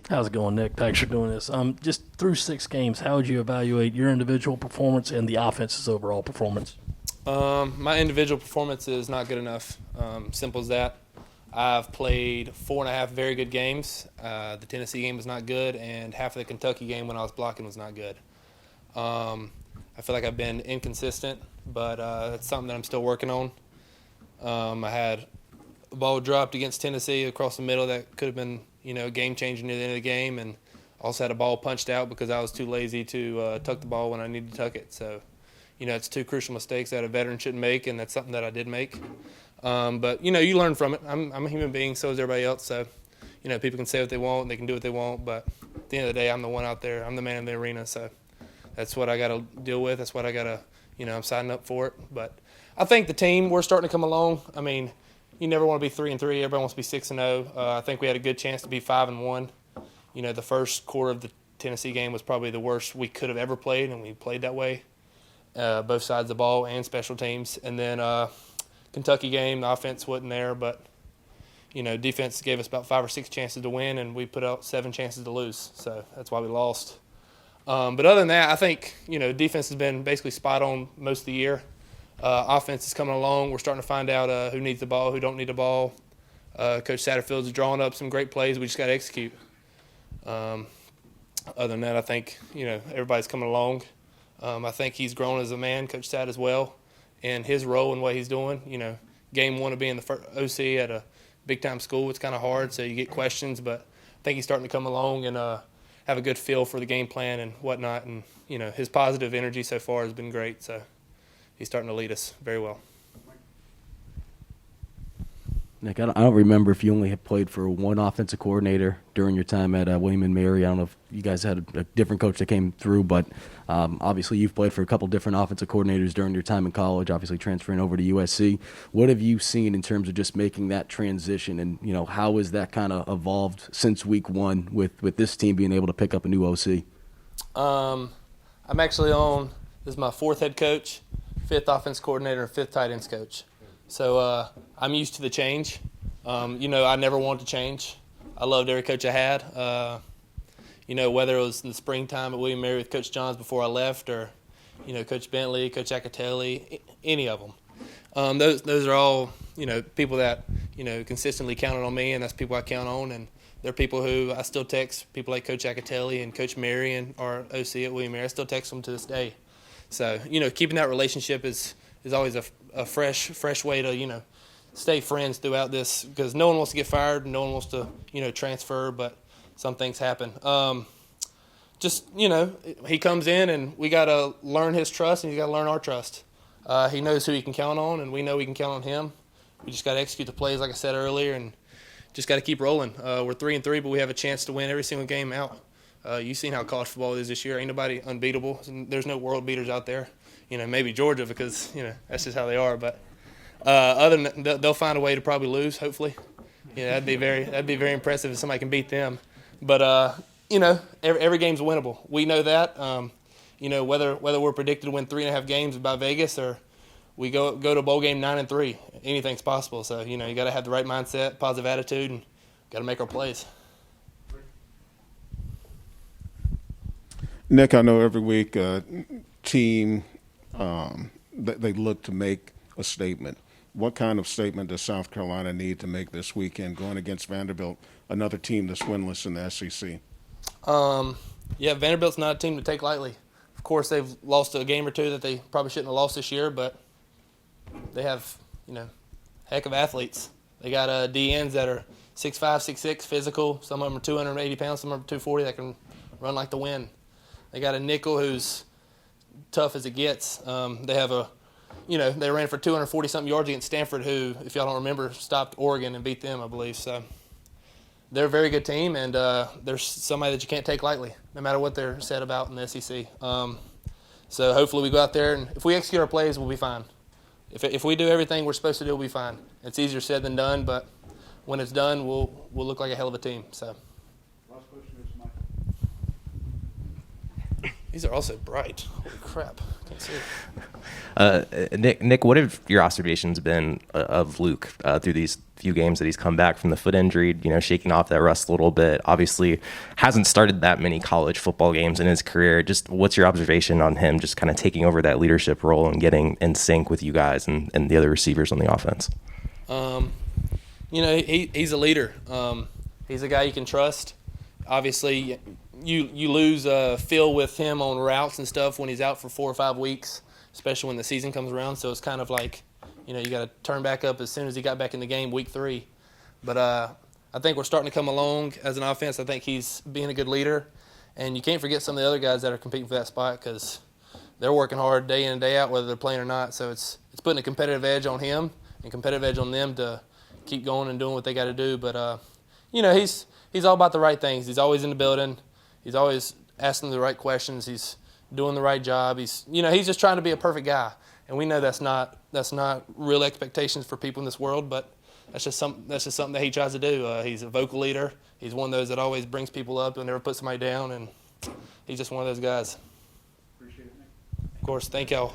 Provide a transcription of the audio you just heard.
How's it going, Nick? Thanks for doing this. Just through 6 games, how would you evaluate your individual performance and the offense's overall performance? My individual performance is not good enough. Simple as that. I've played 4.5 very good games. The Tennessee game was not good, and half of the Kentucky game when I was blocking was not good. I feel like I've been inconsistent, but that's something that I'm still working on. I had a ball dropped against Tennessee across the middle that could have been, a game changer near the end of the game, and also had a ball punched out because I was too lazy to tuck the ball when I needed to tuck it. So, it's 2 crucial mistakes that a veteran shouldn't make, and that's something that I did make. But, you learn from it. I'm a human being, so is everybody else. So, people can say what they want, and they can do what they want, but at the end of the day, I'm the one out there. I'm the man in the arena, so that's what I got to deal with. That's what I got to, I'm signing up for it. But I think the team, we're starting to come along. I mean, you never want to be 3-3. Everybody wants to be 6-0. I think we had a good chance to be 5-1. The first quarter of the Tennessee game was probably the worst we could have ever played, and we played that way, both sides of the ball and special teams. And then Kentucky game, the offense wasn't there, but, defense gave us about 5 or 6 chances to win, and we put out 7 chances to lose. So that's why we lost. But other than that, I think, defense has been basically spot on most of the year. Offense is coming along. We're starting to find out who needs the ball, who don't need the ball. Coach Satterfield's drawing up some great plays. We just got to execute. Other than that, I think, everybody's coming along. I think he's grown as a man, Coach Sat as well, and his role and what he's doing. Game 1 of being the first OC at a big-time school, it's kind of hard, so you get questions. But I think he's starting to come along and have a good feel for the game plan and whatnot. And, his positive energy so far has been great. So he's starting to lead us very well. Nick, I don't remember if you only had played for one offensive coordinator during your time at William & Mary. I don't know if you guys had a different coach that came through, but obviously you've played for a couple different offensive coordinators during your time in college, obviously transferring over to USC. What have you seen in terms of just making that transition, and how has that kind of evolved since week 1 with this team being able to pick up a new OC? I'm actually this is my 4th head coach, 5th offense coordinator, and 5th tight ends coach. So I'm used to the change. I never wanted to change. I loved every coach I had. Whether it was in the springtime at William & Mary with Coach Johns before I left, or Coach Bentley, Coach Acatelli, any of them. Those are all people that consistently counted on me, and that's people I count on. And they're people who I still text. People like Coach Acatelli and Coach Marion, our OC at William & Mary. I still text them to this day. So keeping that relationship is always a fresh way to stay friends throughout this, because no one wants to get fired, no one wants to transfer, but some things happen. He comes in and we got to learn his trust, and he's got to learn our trust. He knows who he can count on, and we know we can count on him. We just got to execute the plays like I said earlier, and just got to keep rolling. We're 3-3, but we have a chance to win every single game out. You've seen how college football is this year. Ain't nobody unbeatable. There's no world beaters out there. Maybe Georgia, because that's just how they are. But other than that, they'll find a way to probably lose. Hopefully, that'd be very impressive if somebody can beat them. But every game's winnable. We know that. Whether we're predicted to win 3.5 games by Vegas, or we go to a bowl game 9-3, anything's possible. So you got to have the right mindset, positive attitude, and got to make our plays. Nick, I know every week team they look to make a statement. What kind of statement does South Carolina need to make this weekend going against Vanderbilt, another team that's winless in the SEC? Vanderbilt's not a team to take lightly. Of course, they've lost a game or two that they probably shouldn't have lost this year, but they have, heck of athletes. They got DNs that are 6'5", 6'6", physical. Some of them are 280 pounds, some of them are 240 that can run like the wind. They got a nickel who's tough as it gets. They have they ran for 240-something yards against Stanford, who, if y'all don't remember, stopped Oregon and beat them, I believe. So they're a very good team, and they're somebody that you can't take lightly, no matter what they're said about in the SEC. So hopefully we go out there, and if we execute our plays, we'll be fine. If we do everything we're supposed to do, we'll be fine. It's easier said than done, but when it's done, we'll look like a hell of a team. So. Last question is Michael. These are also bright. Holy crap. Can't see it. Nick, what have your observations been of Luke through these few games that he's come back from the foot injury, shaking off that rust a little bit. Obviously hasn't started that many college football games in his career. Just what's your observation on him just kind of taking over that leadership role and getting in sync with you guys and the other receivers on the offense? He's a leader. He's a guy you can trust. Obviously, you lose feel with him on routes and stuff when he's out for 4 or 5 weeks, especially when the season comes around. So it's kind of like, you got to turn back up as soon as he got back in the game week 3. But I think we're starting to come along as an offense. I think he's being a good leader. And you can't forget some of the other guys that are competing for that spot because they're working hard day in and day out, whether they're playing or not. So it's putting a competitive edge on him and competitive edge on them to keep going and doing what they got to do. But, he's all about the right things. He's always in the building. He's always asking the right questions. He's doing the right job. He's just trying to be a perfect guy. And we know that's not real expectations for people in this world, but that's just something that he tries to do. He's a vocal leader. He's one of those that always brings people up and never puts somebody down, and he's just one of those guys. Appreciate it, Nick. Of course, thank y'all.